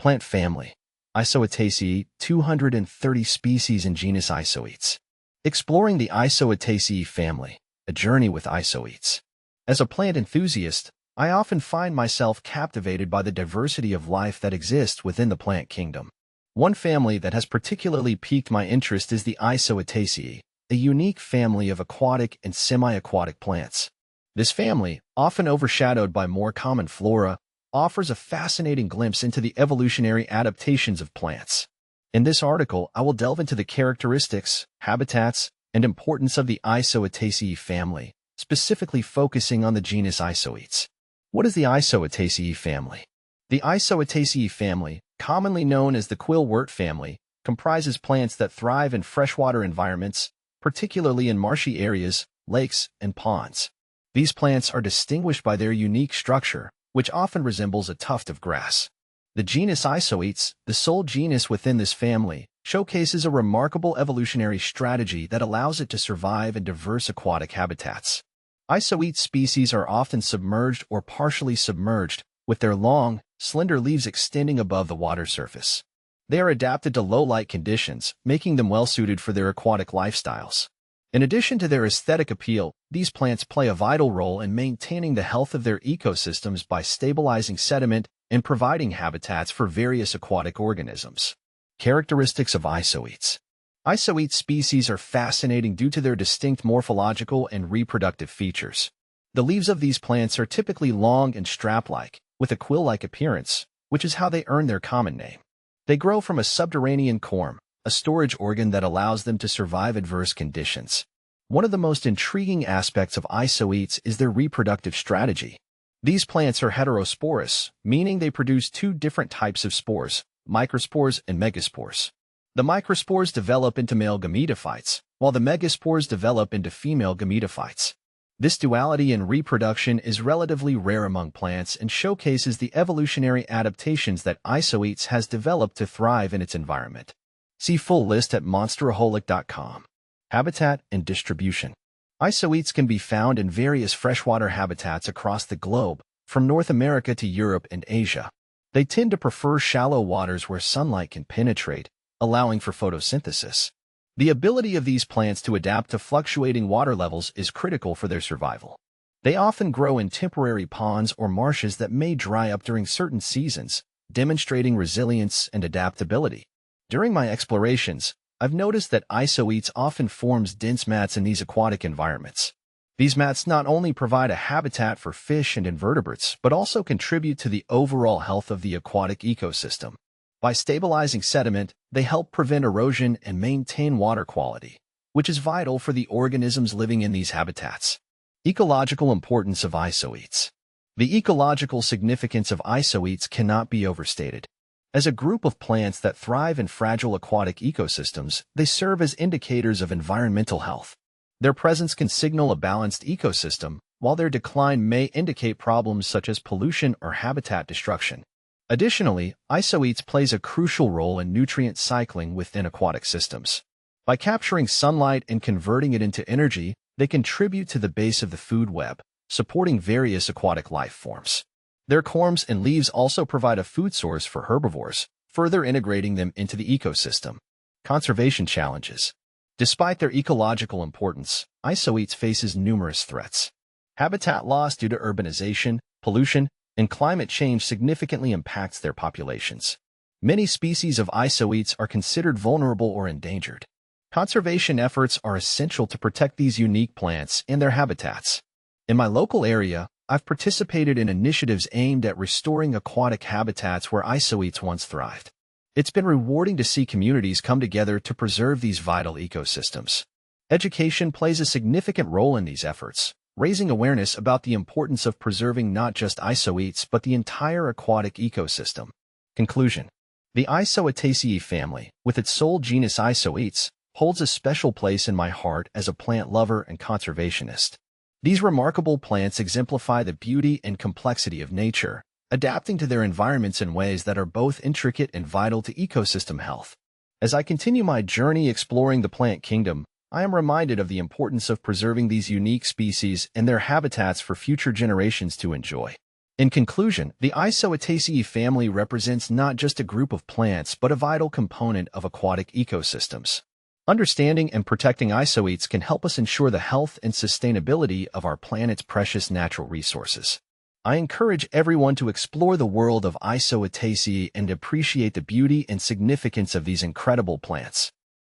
Plant family. Isoetaceae, 230 species in genus Isoetes. Exploring the Isoetaceae family, a journey with Isoetes. As a plant enthusiast, I often find myself captivated by the diversity of life that exists within the plant kingdom. One family that has particularly piqued my interest is the Isoetaceae, a unique family of aquatic and semi-aquatic plants. This family, often overshadowed by more common flora, offers a fascinating glimpse into the evolutionary adaptations of plants. In this article, I will delve into the characteristics, habitats, and importance of the Isoetaceae family, specifically focusing on the genus Isoetes. What is the Isoetaceae family? The Isoetaceae family, commonly known as the quillwort family, comprises plants that thrive in freshwater environments, particularly in marshy areas, lakes, and ponds. These plants are distinguished by their unique structure, which often resembles a tuft of grass. The genus Isoetes, the sole genus within this family, showcases a remarkable evolutionary strategy that allows it to survive in diverse aquatic habitats. Isoetes species are often submerged or partially submerged, with their long, slender leaves extending above the water surface. They are adapted to low-light conditions, making them well-suited for their aquatic lifestyles. In addition to their aesthetic appeal, these plants play a vital role in maintaining the health of their ecosystems by stabilizing sediment and providing habitats for various aquatic organisms. Characteristics of Isoetes. Isoetes species are fascinating due to their distinct morphological and reproductive features. The leaves of these plants are typically long and strap-like, with a quill-like appearance, which is how they earn their common name. They grow from a subterranean corm, a storage organ that allows them to survive adverse conditions. One of the most intriguing aspects of Isoetes is their reproductive strategy. These plants are heterosporous, meaning they produce two different types of spores, microspores and megaspores. The microspores develop into male gametophytes, while the megaspores develop into female gametophytes. This duality in reproduction is relatively rare among plants and showcases the evolutionary adaptations that Isoetes has developed to thrive in its environment. See full list at monsteraholic.com. Habitat and distribution. Isoetes can be found in various freshwater habitats across the globe, from North America to Europe and Asia. They tend to prefer shallow waters where sunlight can penetrate, allowing for photosynthesis. The ability of these plants to adapt to fluctuating water levels is critical for their survival. They often grow in temporary ponds or marshes that may dry up during certain seasons, demonstrating resilience and adaptability. During my explorations, I've noticed that Isoetes often forms dense mats in these aquatic environments. These mats not only provide a habitat for fish and invertebrates, but also contribute to the overall health of the aquatic ecosystem. By stabilizing sediment, they help prevent erosion and maintain water quality, which is vital for the organisms living in these habitats. Ecological importance of Isoetes. The ecological significance of Isoetes cannot be overstated. As a group of plants that thrive in fragile aquatic ecosystems, they serve as indicators of environmental health. Their presence can signal a balanced ecosystem, while their decline may indicate problems such as pollution or habitat destruction. Additionally, Isoetes plays a crucial role in nutrient cycling within aquatic systems. By capturing sunlight and converting it into energy, they contribute to the base of the food web, supporting various aquatic life forms. Their corms and leaves also provide a food source for herbivores, further integrating them into the ecosystem. Conservation challenges. Despite their ecological importance, Isoetes faces numerous threats. Habitat loss due to urbanization, pollution, and climate change significantly impacts their populations. Many species of Isoetes are considered vulnerable or endangered. Conservation efforts are essential to protect these unique plants and their habitats. In my local area, I've participated in initiatives aimed at restoring aquatic habitats where Isoetes once thrived. It's been rewarding to see communities come together to preserve these vital ecosystems. Education plays a significant role in these efforts, raising awareness about the importance of preserving not just Isoetes but the entire aquatic ecosystem. Conclusion. The Isoetaceae family, with its sole genus Isoetes, holds a special place in my heart as a plant lover and conservationist. These remarkable plants exemplify the beauty and complexity of nature, adapting to their environments in ways that are both intricate and vital to ecosystem health. As I continue my journey exploring the plant kingdom, I am reminded of the importance of preserving these unique species and their habitats for future generations to enjoy. In conclusion, the Isoetaceae family represents not just a group of plants but a vital component of aquatic ecosystems. Understanding and protecting isoetes can help us ensure the health and sustainability of our planet's precious natural resources. I encourage everyone to explore the world of Isoetaceae and appreciate the beauty and significance of these incredible plants.